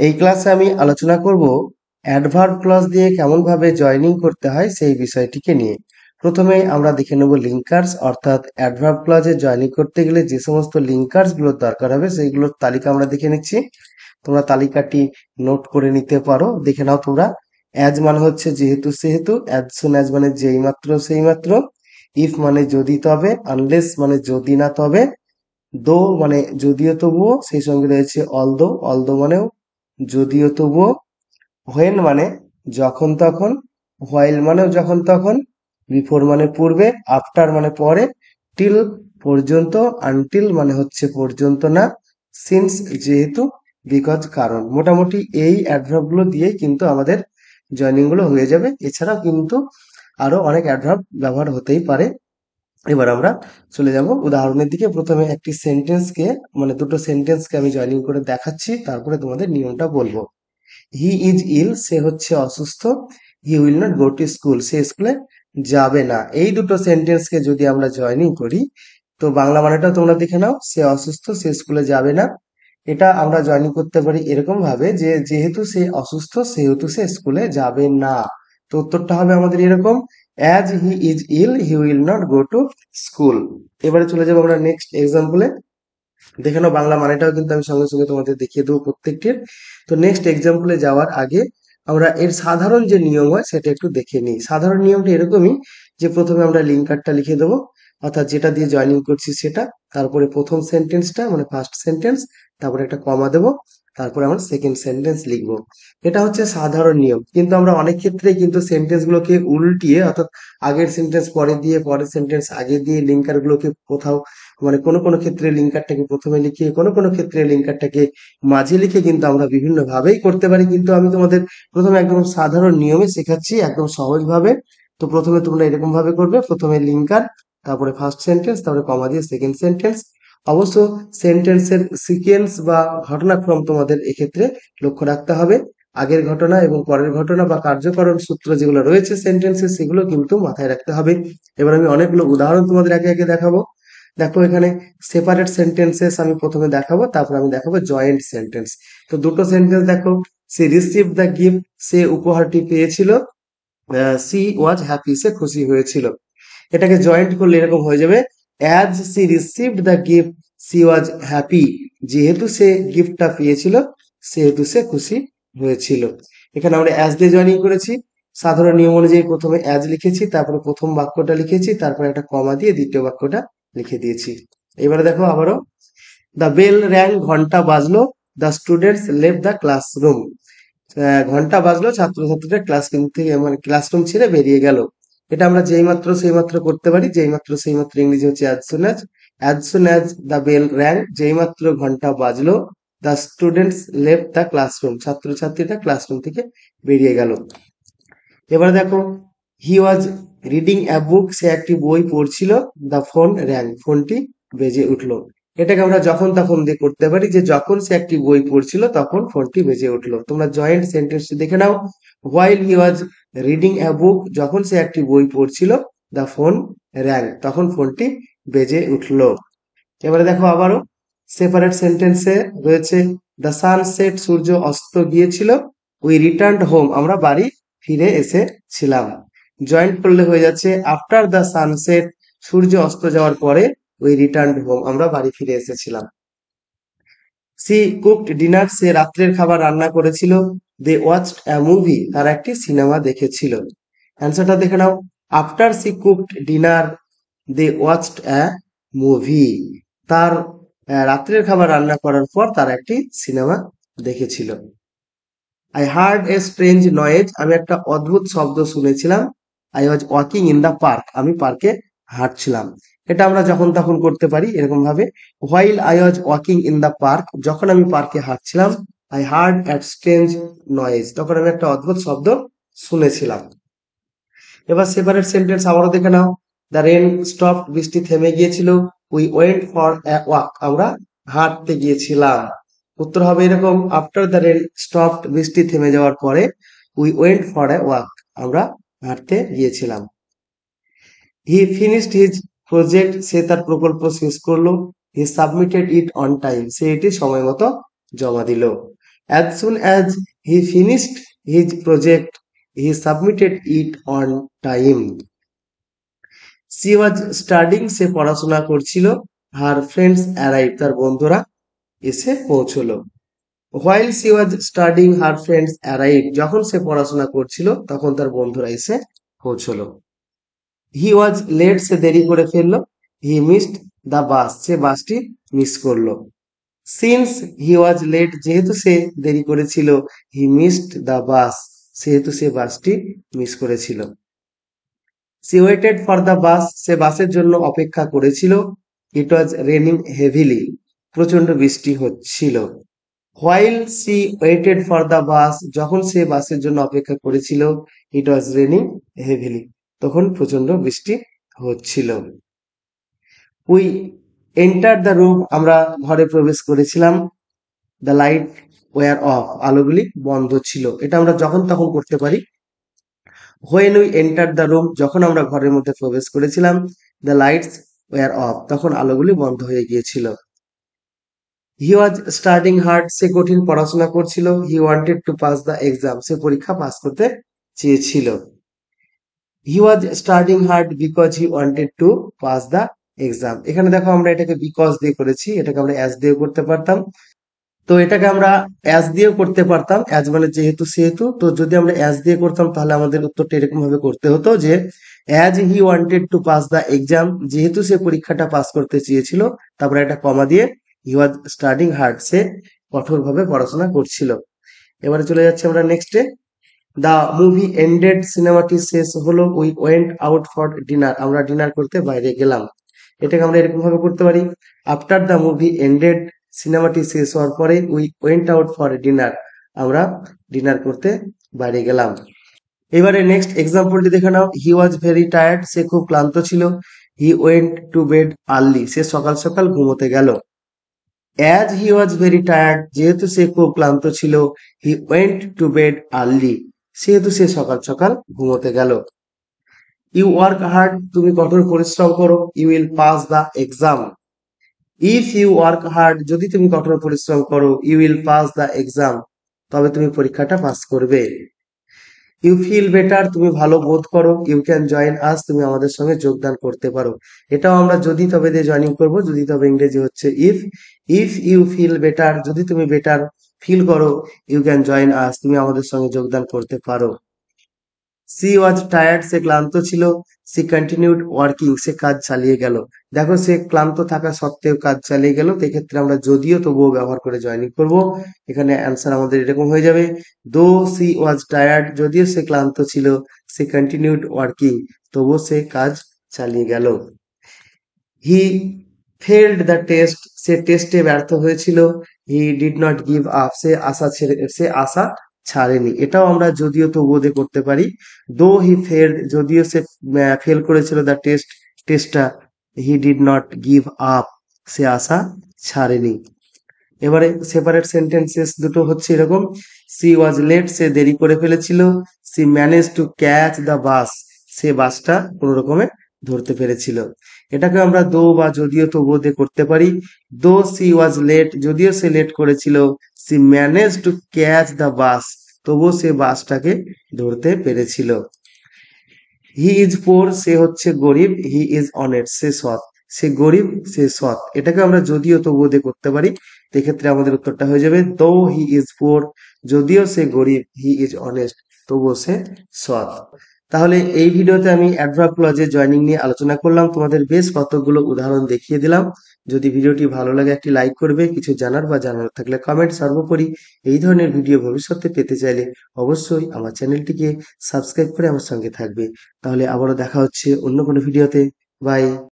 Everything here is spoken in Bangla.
এই ক্লাসে আমি আলোচনা করব অ্যাডভার্ব ক্লজ দিয়ে কেমন ভাবে জয়েনিং করতে হয় সেই বিষয়টিকে নিয়ে। প্রথমে আমরা দেখে নেব লিঙ্কার্স, অর্থাৎ অ্যাডভার্ব ক্লজে জয়েনিং করতে গেলে যে সমস্ত লিঙ্কার্স গুলোর দরকার হবে সেইগুলোর তালিকা আমরা দেখে নিচ্ছি। তোমরা তালিকাটি নোট করে নিতে পারো, দেখে নাও তোমরা। অ্যাজ মানে হচ্ছে যেহেতু সেহেতু, অ্যাজ সুন অ্যাজ মানে যেই মাত্র সেই মাত্র, ইফ মানে যদি তবে, আনলেস মানে যদি না তবে, দো মানে যদিও তবুও, সেই সঙ্গে রয়েছে অলদো, অলদো মানেও যদিও তবুও, হোয়েন মানে যখন তখন, হোয়াইল মানেও যখন তখন, বিফোর মানে পূর্বে, আফটার মানে পরে, টিল পর্যন্ত, আনটিল মানে হচ্ছে পর্যন্ত না, সিন্স যেহেতু, বিকজ কারণ। মোটামুটি এই অ্যাডভার্ব গুলো দিয়েই কিন্তু আমাদের জয়নিং গুলো হয়ে যাবে। এছাড়াও কিন্তু আরো অনেক অ্যাডভার্ব ব্যবহার হতেই পারে। এবার আমরা চলে যাব উদাহরণের দিকে। প্রথমে একটি সেন্টেন্সকে, মানে দুটো সেন্টেন্সকে আমি জয়নিং করে দেখাচ্ছি, তারপরে তোমাদের নিয়মটা বলবো। হি ইজ ইল, সে হচ্ছে অসুস্থ। He will not go to school, সে স্কুলে যাবে না। এই দুটো সেন্টেন্সকে যদি আমরা জয়নিং করি, তো বাংলা মানেটা তোমরা দেখে নাও। সে অসুস্থ, সে স্কুলে যাবে না। এটা আমরা জয়নিং করতে পারি এরকম ভাবে যে যেহেতু সে অসুস্থ সেহেতু সে স্কুলে যাবে না। তো উত্তরটা হবে আমাদের এরকম, as he is ill he will not go to school. এবারে চলে যাবো আমরা নেক্সট এক্সাম্পলে। দেখে নাও বাংলা মানেটাও কিন্তু আমি সঙ্গে সঙ্গে তোমাদের দেখিয়ে দেবো প্রত্যেকটির। তো নেক্সট এক্সাম্পলে যাওয়ার আগে আমরা এর সাধারণ যে নিয়ম হয় সেটা একটু দেখে নিই। সাধারণ নিয়মটা এরকমই যে প্রথমে আমরা লিঙ্কারটা লিখে দেবো, অর্থাৎ যেটা দিয়ে জয়েনিং করছি সেটা, তারপরে প্রথম সেন্টেন্সটা মানে ফার্স্ট সেন্টেন্স, তারপরে একটা কমা দেবো, তারপরে আমরা সেকেন্ড সেন্টেন্স লিখবো। এটা হচ্ছে সাধারণ নিয়ম। কিন্তু আমরা অনেক ক্ষেত্রেই কিন্তু সেন্টেন্স গুলোকে উল্টিয়ে, অর্থাৎ আগের সেন্টেন্স পরে দিয়ে, পরের সেন্টেন্স আগে দিয়ে, লিঙ্কার গুলোকে কোথাও মানে কোনো কোনো ক্ষেত্রে লিঙ্কারটাকে প্রথমে লিখে, কোনো কোনো ক্ষেত্রে লিঙ্কারটাকে মাঝে লিখে কিন্তু আমরা বিভিন্ন ভাবেই করতে পারি। কিন্তু আমি তোমাদের প্রথমে একদম সাধারণ নিয়মে শেখাচ্ছি, একদম সহজ ভাবে। তো প্রথমে তোমরা এরকম ভাবে করবে, প্রথমে লিঙ্কার, তারপরে ফার্স্ট সেন্টেন্স, তারপরে কমা দিয়ে সেকেন্ড সেন্টেন্স। অবশ্য সেন্টেন্সের সিকোয়েন্স বা ঘটনাক্রম তোমাদের এক্ষেত্রে লক্ষ্য রাখতে হবে। আগের ঘটনা এবং পরের ঘটনা বা কার্যকরণ সূত্র যেগুলো রয়েছে সেন্টেন্সে, সেগুলো কিন্তু মাথায় রাখতে হবে। এবার আমি অনেকগুলো উদাহরণ তোমাদের একে একে দেখাবো। দেখো এখানে সেপারেট সেন্টেন্সেস আমি প্রথমে দেখাবো, তারপর আমি দেখাবো জয়েন্ট সেন্টেন্স। তো দুটো সেন্টেন্স দেখো। সে রিসিভ দ্য গিফট, সে উপহারটি পেয়েছিল। সি ওয়াজ হ্যাপি, সে খুশি হয়েছিল। এটাকে জয়েন্ট করলে এরকম হয়ে যাবে, as she received the gift C was happy, যেহেতু সে গিফটটা পেয়েছিল সেহেতু সে খুশি হয়েছিল। এখানে আমরা অ্যাজ দিয়ে জয়েনিং করেছি। সাধারণ নিয়ম অনুযায়ী প্রথমে অ্যাজ লিখেছি, তারপরে প্রথম বাক্যটা লিখেছি, তারপরে একটা কমা দিয়ে দ্বিতীয় বাক্যটা লিখে দিয়েছি। এবারে দেখো আবারও, দ্য বেল র্যাং, ঘন্টা বাজলো। The students leave the classroom, ঘন্টা বাজলো, ছাত্রছাত্রীরা ক্লাসরুম থেকে মানে ক্লাসরুম ছেড়ে বেরিয়ে গেল। এটা আমরা যেই মাত্র সেই মাত্র করতে পারি। যেই মাত্র সেই মাত্র ইংরেজি হচ্ছে as soon as. As soon as the bell rang, যেই মাত্র ঘন্টা বাজলো। The students left the classroom, ছাত্রছাত্রীরা ক্লাসরুম থেকে বেরিয়ে গেল। এবার দেখো, হি ওয়াজ রিডিং অ্যা বুক, সে একটি বই পড়ছিল। দ্য ফোন র্যাং, ফোনটি বেজে উঠলো। এটাকে আমরা যখন তখন দিয়ে করতে পারি, যে যখন সে একটি বই পড়ছিল তখন ফোনটি বেজে উঠলো। তোমরা জয়েন্ট সেন্টেন্সটি দেখে নাও। হোয়াইল হি ওয়াজ রিডিং অ্যা বুক, যখন সে একটি বই পড়ছিল। দ্য ফোন র্যাং, তখন ফোনটি বেজে উঠলো। এবারে দেখো আবারও সেপারেট সেন্টেন্সে রয়েছে, দ্য সান সেট, সূর্য অস্ত গিয়েছিল। উই রিটার্নড হোম, আমরা বাড়ি ফিরে এসেছিলাম। জয়েন্ট করলে হয়ে যাচ্ছে, আফটার দ্য সানসেট, সূর্য অস্ত যাওয়ার পরে, উই রিটার্নড হোম, আমরা বাড়ি ফিরে এসেছিলাম। সি কুকড ডিনার, সে রাত্রের খাবার রান্না করেছিল। দে ওয়াচড অ্যা মুভি, তারা একটি সিনেমা দেখেছিল। অ্যান্সারটা দেখে নাও, আফটার সি কুকড ডিনার দে ওয়াচড অ্যা মুভি, তার রাত্রের খাবার রান্না করার পর তারা একটি সিনেমা দেখেছিল। I heard a strange noise, আমি একটা অদ্ভুত শব্দ শুনেছিলাম। I was walking in the park, আমি পার্কে হাঁটছিলাম। এটা আমরা যখন তখন করতে পারি এরকম ভাবে। While I was walking in the park, যখন আমি পার্কে হাঁটছিলাম। I heard a strange noise, তখন আমি একটা অদ্ভুত শব্দ শুনেছিলাম। এবার সেপারেট সেন্টেন্স আবারও দেখে নাও। দ্য রেন স্টপ, বৃষ্টি থেমে গিয়েছিল। We went for a walk, আমরা হাঁটতে গিয়েছিলাম। উত্তর হবে এরকম, আফটার দ্য রেন স্টপ, বৃষ্টি থেমে যাওয়ার পরে, we went for a walk, আমরা হাঁটতে গিয়েছিলাম। হি ফিনিশড হিজ প্রজেক্ট, সে তার প্রকল্প শেষ করলো। হি সাবমিটেড ইট অন টাইম, সে এটি সময় মতো জমা দিল। As soon as he finished his project, he submitted it on time. She was studying, সে পড়াশোনা করছিল। Her friends arrived, তার বন্ধুরা এসে পৌঁছলো। While she was studying, her friends arrived, যখন সে পড়াশোনা করছিল তখন তার বন্ধুরা এসে পৌঁছলো। He was late, সে দেরি করে ফেললো। He missed the bus, সে বাসটি মিস করলো। Since he was late, যেহেতু সে দেরি করেছিল, he missed the bus, সেহেতু সে বাসটি মিস করেছিল। She waited for the bus, সে বাসের জন্য অপেক্ষা করেছিল। It was raining heavily, প্রচন্ড বৃষ্টি হচ্ছিল। While she waited for the bus, যখন সে বাসের জন্য অপেক্ষা করেছিল, it was raining heavily, তখন প্রচন্ড বৃষ্টি হচ্ছিল। We entered the room, আমরা ঘরে প্রবেশ করেছিলাম। The light were off, আলোগুলি বন্ধ ছিল। এটা আমরা যখন তখন করতে পারি। When we entered the room, যখন আমরা ঘরের মধ্যে প্রবেশ করেছিলাম, the lights were off, তখন আলোগুলি বন্ধ হয়ে গিয়েছিল। He was studying hard, সে কঠিন পড়াশোনা করছিল। He wanted to pass the exam, সে পরীক্ষা পাস করতে চেয়েছিল। He was studying hard because he wanted to pass the exam, এখানে দেখো আমরা এটাকে because দিয়ে করেছি, এটাকে আমরা as দিয়ে করতে পারতাম। তো এটাকে আমরা as দিয়েও করতে পারতাম, as মানে যেহেতু সেহেতু। তো যদি আমরা as দিয়ে করতাম তাহলে আমাদের উত্তরটা এরকম ভাবে করতে হতো যে as he wanted to pass the exam, যেহেতু সে পরীক্ষাটা পাস করতে চেয়েছিল, তারপরে একটা কমা দিয়ে he was studying hard, সে কঠোরভাবে পড়াশোনা করছিল। এবারে চলে যাচ্ছি আমরা নেক্সটে। দ্য মুভি এন্ডেড, সিনেমাটি শেষ হলো। We went out for dinner, আমরা ডিনার করতে বাইরে গেলাম। এটাকে আমরা এরকম ভাবে করতে পারি, আফটার দ্য মুভি এন্ডেড, সিনেমাটি শেষ হওয়ার পরে we went out for dinner, আমরা ডিনার করতে বাইরে গেলাম। এবারে নেক্সট এক্সাম্পলটি দেখে নাও। হি ওয়াজ ভেরি টায়ার্ড, সে খুব ক্লান্ত ছিল। He went to bed early, সে সকাল সকাল ঘুমোতে গেল। As he was very tired, যেহেতু সে খুব ক্লান্ত ছিল, he went to bed early, সেহেতু সে সকাল সকাল ঘুমোতে গেল। ইউ ওয়ার্ক হার্ড, তুমি কঠোর পরিশ্রম করো। You will pass the exam. If you work hard, যদি তুমি কঠোর পরিশ্রম করো, you will pass the exam, তবে তুমি পরীক্ষাটা পাস করবে। ইউ ফিল বেটার, তুমি ভালো বোধ করো। ইউ ক্যান জয়েন আস, তুমি আমাদের সঙ্গে যোগদান করতে পারো। এটাও আমরা যদি তবে দিয়ে জয়েনিং করবো। যদি তবে ইংরেজি হচ্ছে if. If you feel better, যদি তুমি বেটার ফিল করো, ইউ ক্যান জয়েন আস, তুমি আমাদের সঙ্গে যোগদান করতে পারো। সি ওয়াজ টায়ার্ড, সে ক্লান্ত ছিল। সি কন্টিনিউড ওয়ার্কিং, সে কাজ চালিয়ে গেল। দেখো সে ক্লান্ত থাকা সত্ত্বেও কাজ চালিয়ে গেল, তো এক্ষেত্রে আমরা যদিও তবুও ব্যবহার করে জয়েনিং করব। এখানে অ্যান্সার আমাদের এরকম হয়ে যাবে, দো সি ওয়াজ টায়ার্ড, যদিও সে ক্লান্ত ছিল, সে কন্টিনিউড ওয়ার্কিং, তবুও সে কাজ চালিয়ে গেল। হি ফেল্ড দ্য টেস্ট, সে টেস্টে ব্যর্থ হয়েছিল। He did not give up, সে আশা ছাড়েনি। এটাও আমরা যদিও তবুও দিয়ে করতে পারি। দো হি ফেল্ড, যদিও সে ফেল করেছিল দ্য টেস্টটা, he did not give up, সে আশা ছাড়েনি। এবারে সেপারেট সেন্টেন্সেস দুটো হচ্ছে এরকম, সি ওয়াজ লেট, সে দেরি করে ফেলেছিল। She manage to catch the bus, সে বাসটা কোনো রকমে ধরতে পেরেছিল। এটাকে আমরা দো বা যদিও তবুও দিয়ে করতে পারি। দো সি ওয়াজ লেট, যদিও সে লেট করেছিল, she manage to catch the bus, তবুও সে বাসটাকে ধরতে পেরেছিল। হি ইজ পোর, সে হচ্ছে গরিব। হি ইজ অনেস্ট, সে সৎ। সে গরিব, সে সৎ। এটাকে আমরা যদিও তবুও দিয়ে করতে পারি। এক্ষেত্রে আমাদের উত্তরটা হয়ে যাবে, দো হি ইজ পোর, যদিও সে গরিব, হি ইজ অনেস্ট, তবুও সে সৎ। তাহলে এই ভিডিওতে আমি অ্যাডভার্ব ক্লজে জয়েনিং নিয়ে আলোচনা করলাম, তোমাদের বেশ কতগুলো উদাহরণ দেখিয়ে দিলাম। যদি ভিডিওটি ভালো লাগে একটি লাইক করবে, কিছু জানার বা জানার থাকলে কমেন্ট। সর্বোপরি এই ধরনের ভিডিও ভবিষ্যতে পেতে চাইলে অবশ্যই আমার চ্যানেলটিকে সাবস্ক্রাইব করে আমার সঙ্গে থাকবে। তাহলে আবারও দেখা হচ্ছে অন্য কোনো ভিডিওতে। বাই।